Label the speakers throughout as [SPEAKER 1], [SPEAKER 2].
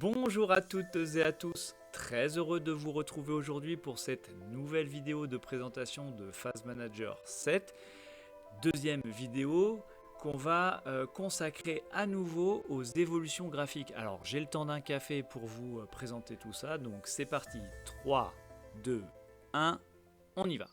[SPEAKER 1] Bonjour à toutes et à tous, très heureux de vous retrouver aujourd'hui pour cette nouvelle vidéo de présentation de Phase Manager 7, deuxième vidéo qu'on va consacrer à nouveau aux évolutions graphiques. Alors j'ai le temps d'un café pour vous présenter tout ça, donc c'est parti, 3, 2, 1, on y va.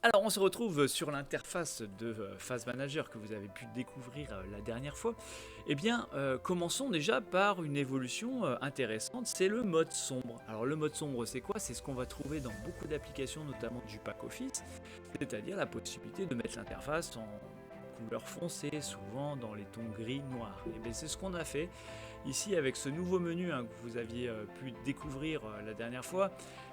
[SPEAKER 1] Alors on se retrouve sur l'interface de Phase Manager que vous avez pu découvrir la dernière fois. Eh bien, commençons déjà par une évolution intéressante, c'est le mode sombre. Alors le mode sombre c'est quoi? C'est ce qu'on va trouver dans beaucoup d'applications, notamment du pack office, c'est-à-dire la possibilité de mettre l'interface en couleur foncée, souvent dans les tons gris-noirs. Et bien c'est ce qu'on a fait ici avec ce nouveau menu que vous aviez pu découvrir la dernière fois.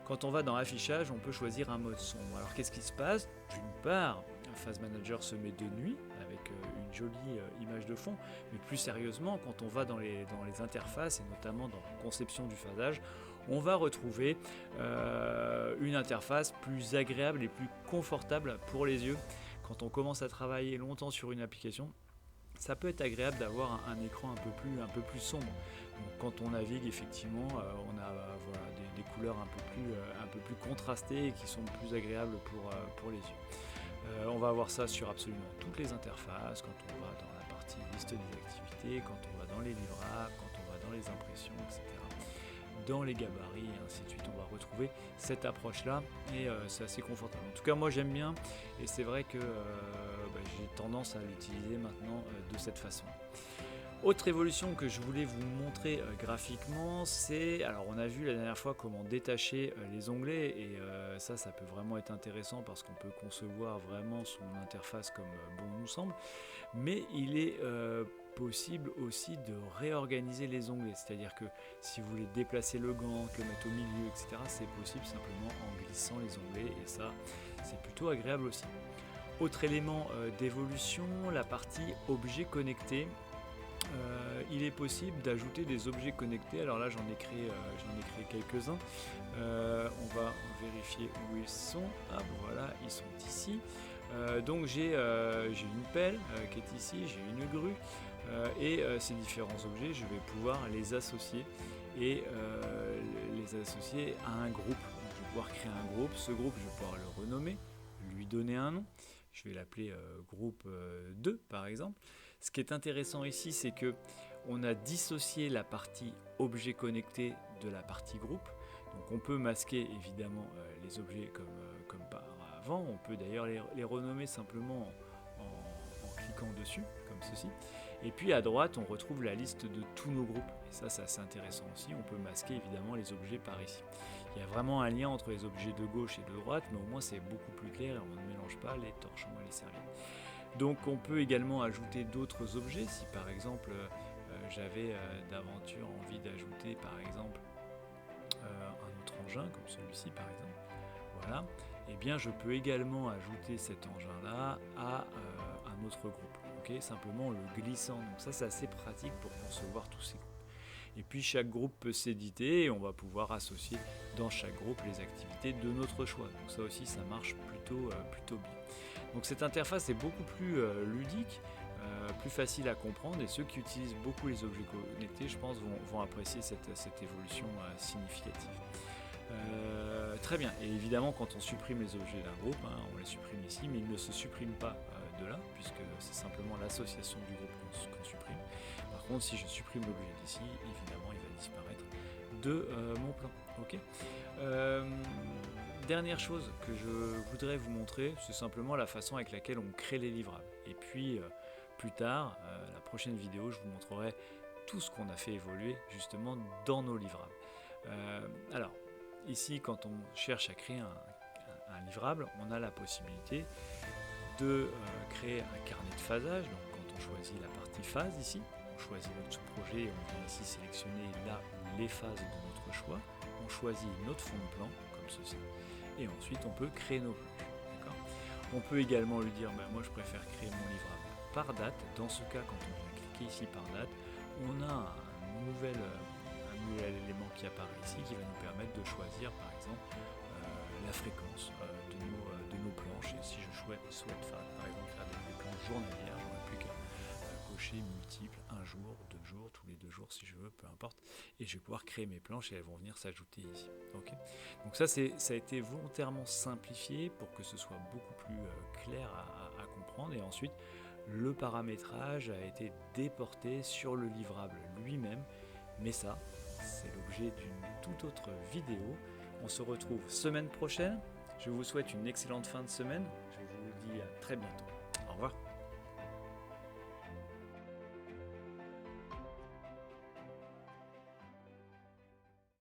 [SPEAKER 1] Quand on va dans affichage, on peut choisir un mode sombre. Alors qu'est-ce qui se passe? D'une part, Phase Manager se met de nuit avec une jolie image de fond, mais plus sérieusement, quand on va dans les interfaces et notamment dans la conception du phasage, on va retrouver une interface plus agréable et plus confortable pour les yeux. Quand on commence à travailler longtemps sur une application, ça peut être agréable d'avoir un écran un peu plus sombre. Donc, quand on navigue, effectivement, on a voilà, des couleurs un peu plus contrastées et qui sont plus agréables pour les yeux. On va avoir ça sur absolument toutes les interfaces, quand on va dans la partie liste des activités, quand on va dans les livrables, quand on va dans les impressions, etc. Dans les gabarits et ainsi de suite, on va retrouver cette approche-là et c'est assez confortable. En tout cas, moi j'aime bien et c'est vrai que j'ai tendance à l'utiliser maintenant de cette façon. Autre évolution que je voulais vous montrer graphiquement, c'est, alors on a vu la dernière fois comment détacher les onglets et ça peut vraiment être intéressant parce qu'on peut concevoir vraiment son interface comme bon nous semble, mais il est possible aussi de réorganiser les onglets, c'est-à-dire que si vous voulez déplacer le gant, le mettre au milieu, etc., c'est possible simplement en glissant les onglets et ça c'est plutôt agréable aussi. Autre élément d'évolution, la partie objets connectés. Il est possible d'ajouter des objets connectés. Alors là, j'en ai créé quelques-uns. On va vérifier où ils sont. Ah, voilà, ils sont ici. Donc j'ai une pelle qui est ici, j'ai une grue. Et ces différents objets, je vais pouvoir les associer et les associer à un groupe. Donc, je vais pouvoir créer un groupe. Ce groupe, je vais pouvoir le renommer, lui donner un nom. Je vais l'appeler groupe 2 par exemple. Ce qui est intéressant ici, c'est que on a dissocié la partie objet connecté de la partie groupe. Donc on peut masquer évidemment les objets comme par avant. On peut d'ailleurs les renommer simplement en cliquant dessus, comme ceci. Et puis à droite, on retrouve la liste de tous nos groupes. Et ça, c'est assez intéressant aussi. On peut masquer évidemment les objets par ici. Il y a vraiment un lien entre les objets de gauche et de droite, mais au moins c'est beaucoup plus clair et on ne mélange pas les torchons et les serviettes. Donc on peut également ajouter d'autres objets. Si par exemple j'avais d'aventure envie d'ajouter par exemple un autre engin, comme celui-ci par exemple, voilà, et bien je peux également ajouter cet engin-là à un autre groupe. Okay, simplement en le glissant. Donc ça c'est assez pratique pour concevoir tous ces groupes. Et puis chaque groupe peut s'éditer et on va pouvoir associer dans chaque groupe les activités de notre choix. Donc ça aussi ça marche plutôt bien. Donc cette interface est beaucoup plus ludique, plus facile à comprendre et ceux qui utilisent beaucoup les objets connectés, je pense, vont apprécier cette évolution significative. Très bien, et évidemment quand on supprime les objets d'un groupe, on les supprime ici, mais ils ne se suppriment pas de là, puisque c'est simplement l'association du groupe qu'on supprime. Par contre, si je supprime l'objet d'ici, évidemment il va disparaître de mon plan. Okay, dernière chose que je voudrais vous montrer, c'est simplement la façon avec laquelle on crée les livrables. Et puis plus tard, la prochaine vidéo, je vous montrerai tout ce qu'on a fait évoluer justement dans nos livrables. Alors, ici, quand on cherche à créer un livrable, on a la possibilité de créer un carnet de phasage. Donc quand on choisit la partie phase ici, on choisit notre sous-projet et on vient ici sélectionner là les phases de notre choix. On choisit notre fond de plan, comme ceci. Et ensuite, on peut créer nos planches. On peut également lui dire, moi je préfère créer mon livrable par date. Dans ce cas, quand on vient cliquer ici par date, on a un nouvel élément qui apparaît ici qui va nous permettre de choisir par exemple la fréquence de nos planches. Et si je souhaite par exemple faire des planches journalières, j'aurai plus qu'à cocher multiple, un jour, 2 jours, tous les 2 jours si je veux, peu importe, et je vais pouvoir créer mes planches et elles vont venir s'ajouter ici. Okay, donc ça a été volontairement simplifié pour que ce soit beaucoup plus clair à comprendre. Et ensuite le paramétrage a été déporté sur le livrable lui-même, mais ça c'est l'objet d'une toute autre vidéo. On se retrouve semaine prochaine. Je vous souhaite une excellente fin de semaine. Je vous dis à très bientôt.